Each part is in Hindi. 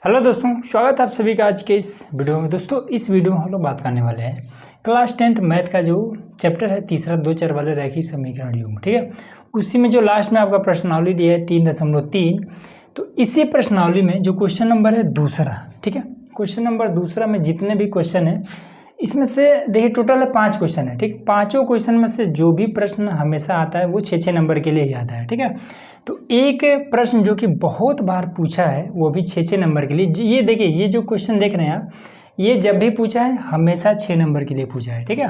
हेलो दोस्तों, स्वागत है आप सभी का आज के इस वीडियो में। दोस्तों इस वीडियो में हम लोग बात करने वाले हैं क्लास 10th मैथ का जो चैप्टर है तीसरा 2 चर वाले रैखिक समीकरण युग्म, ठीक है। उसी में जो लास्ट में आपका प्रश्नावली दिया है 3.3, तो इसी प्रश्नावली में जो क्वेश्चन नंबर है दूसरा, ठीक है। क्वेश्चन नंबर दूसरा में जितने भी क्वेश्चन है इसमें से देखिए टोटल है 5 क्वेश्चन है, ठीक। पाँचों क्वेश्चन में से जो भी प्रश्न हमेशा आता है वो 6-6 नंबर के लिए ही आता है, ठीक है। तो एक प्रश्न जो कि बहुत बार पूछा है वो भी 6-6 नंबर के लिए, ये देखिए ये जो क्वेश्चन देख रहे हैं आप, ये जब भी पूछा है हमेशा 6 नंबर के लिए पूछा है, ठीक है।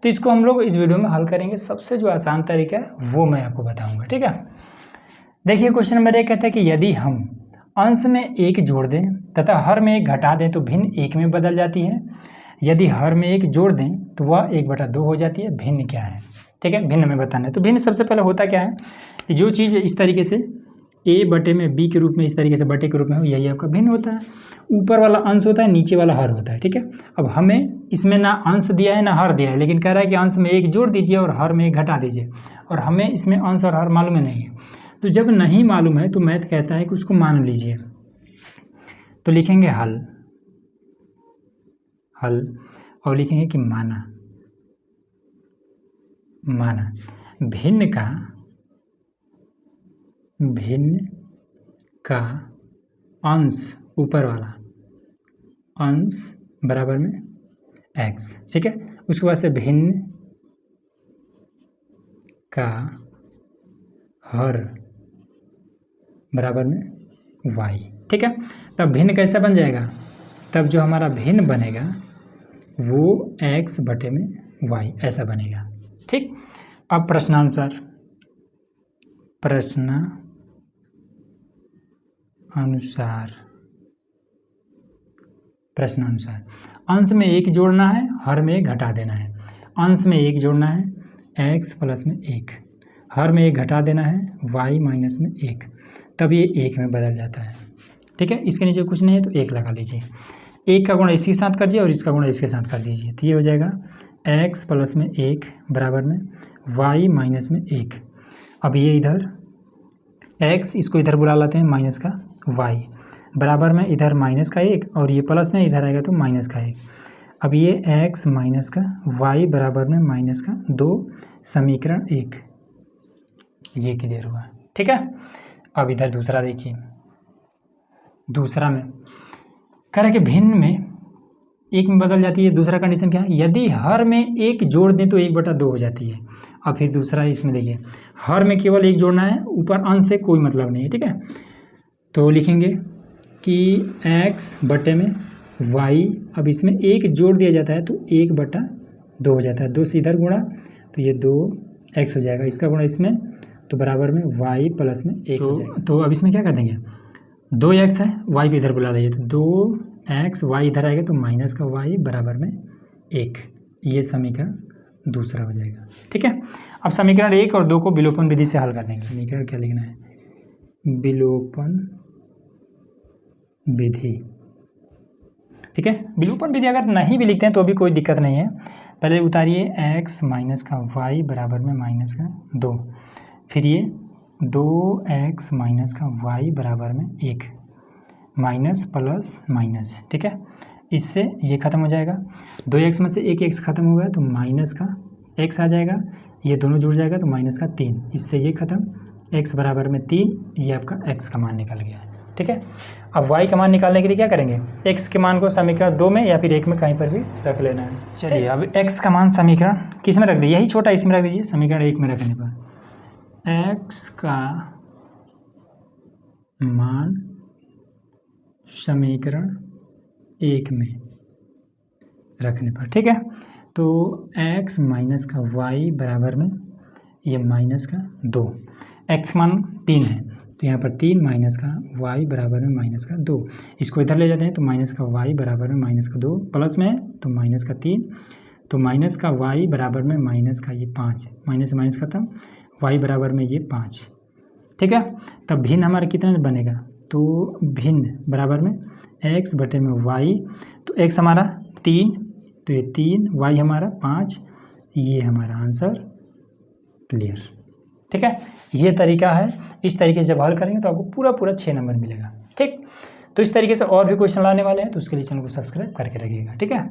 तो इसको हम लोग इस वीडियो में हल करेंगे। सबसे जो आसान तरीका है वो मैं आपको बताऊंगा, ठीक है। देखिए क्वेश्चन नंबर 1 कहता है कि यदि हम अंश में 1 जोड़ दें तथा हर में 1 घटा दें तो भिन्न 1 में बदल जाती है। यदि हर में 1 जोड़ दें तो वह 1/2 हो जाती है। भिन्न क्या है, ठीक है, भिन्न में बताना है। तो भिन्न सबसे पहले होता क्या है कि जो चीज़ इस तरीके से a बटे में b के रूप में, इस तरीके से बटे के रूप में हो, यही आपका भिन्न होता है। ऊपर वाला अंश होता है, नीचे वाला हर होता है, ठीक है। अब हमें इसमें ना अंश दिया है ना हर दिया है, लेकिन कह रहा है कि अंश में 1 जोड़ दीजिए और हर में 1 घटा दीजिए, और हमें इसमें अंश और हर मालूम है नहीं है। तो जब नहीं मालूम है तो मैथ कहता है कि उसको मान लीजिए। तो लिखेंगे हल और लिखेंगे कि माना भिन्न का अंश, ऊपर वाला अंश बराबर में x, ठीक है। उसके बाद से भिन्न का हर बराबर में y, ठीक है। तब भिन्न कैसा बन जाएगा, तब जो हमारा भिन्न बनेगा वो x बटे में y ऐसा बनेगा, ठीक। अब प्रश्नानुसार अंश में 1 जोड़ना है, हर में 1 घटा देना है। अंश में 1 जोड़ना है x प्लस में 1, हर में 1 घटा देना है y माइनस में 1, तब ये 1 में बदल जाता है, ठीक है। इसके नीचे कुछ नहीं है तो 1 लगा लीजिए। 1 का गुणा इसके साथ कर दीजिए और इसका गुणा इसके साथ कर दीजिए, तो ये हो जाएगा x प्लस में 1 बराबर में y माइनस में 1। अब ये इधर x, इसको इधर बुला लाते हैं माइनस का y, बराबर में इधर माइनस का 1 और ये प्लस में इधर आएगा तो माइनस का 1। अब ये x माइनस का y बराबर में माइनस का 2, समीकरण 1 ये क्लियर हुआ, ठीक है। अब इधर दूसरा देखिए, दूसरा में कह रहा है कि भिन्न में 1 में बदल जाती है। दूसरा कंडीशन क्या है, यदि हर में 1 जोड़ दें तो 1/2 हो जाती है। अब फिर दूसरा इसमें देखिए, हर में केवल 1 जोड़ना है, ऊपर अंश से कोई मतलब नहीं है, ठीक है। तो लिखेंगे कि x बटे में y, अब इसमें 1 जोड़ दिया जाता है तो 1/2 हो जाता है। 2 से इधर गुणा तो ये 2x हो जाएगा, इसका गुणा इसमें तो बराबर में y प्लस में 1 हो जाएगा। तो अब इसमें क्या कर देंगे, 2x है, y भी इधर बुला लीजिए, तो 2x, y इधर आएगा तो माइनस का y बराबर में 1, ये समीकरण दूसरा हो जाएगा, ठीक है। अब समीकरण 1 और 2 को विलोपन विधि से हल कर देंगे। समीकरण क्या लिखना है, विलोपन विधि, ठीक है। विलोपन विधि अगर नहीं भी लिखते हैं तो भी कोई दिक्कत नहीं है। पहले उतारिए x माइनस का y बराबर में माइनस का 2, फिर ये 2x माइनस का y बराबर में 1, माइनस प्लस माइनस, ठीक है। इससे ये खत्म हो जाएगा, 2x में से 1 x खत्म हो गया तो माइनस का x आ जाएगा, ये दोनों जुड़ जाएगा तो माइनस का 3, इससे ये खत्म, x बराबर में 3, ये आपका x का मान निकल गया, ठीक है। अब y का मान निकालने के लिए क्या करेंगे, x के मान को समीकरण 2 में या फिर 1 में कहीं पर भी रख लेना है। चलिए अब x का मान समीकरण किस में रख दीजिए, यही छोटा इसमें रख दीजिए। समीकरण 1 में रखने पर x का मान समीकरण 1 में रखने पर, ठीक है। तो x माइनस का y बराबर में ये माइनस का 2, x मान 3 है तो यहाँ पर 3 माइनस का y बराबर में माइनस का 2, इसको इधर ले जाते हैं तो माइनस का y बराबर में माइनस का 2, प्लस में तो माइनस का 3, तो माइनस का y बराबर में माइनस का ये 5, माइनस से माइनस खत्म, y बराबर में ये 5, ठीक है। तब भिन्न हमारा कितना बनेगा, तो भिन्न बराबर में x बटे में y, तो x हमारा 3 तो ये 3, y हमारा 5, ये हमारा आंसर क्लियर, ठीक है। ये तरीका है, इस तरीके से जब हल करेंगे तो आपको पूरा 6 नंबर मिलेगा, ठीक। तो इस तरीके से और भी क्वेश्चन लाने वाले हैं, तो उसके लिए चैनल को सब्सक्राइब करके रखिएगा। ठीक है।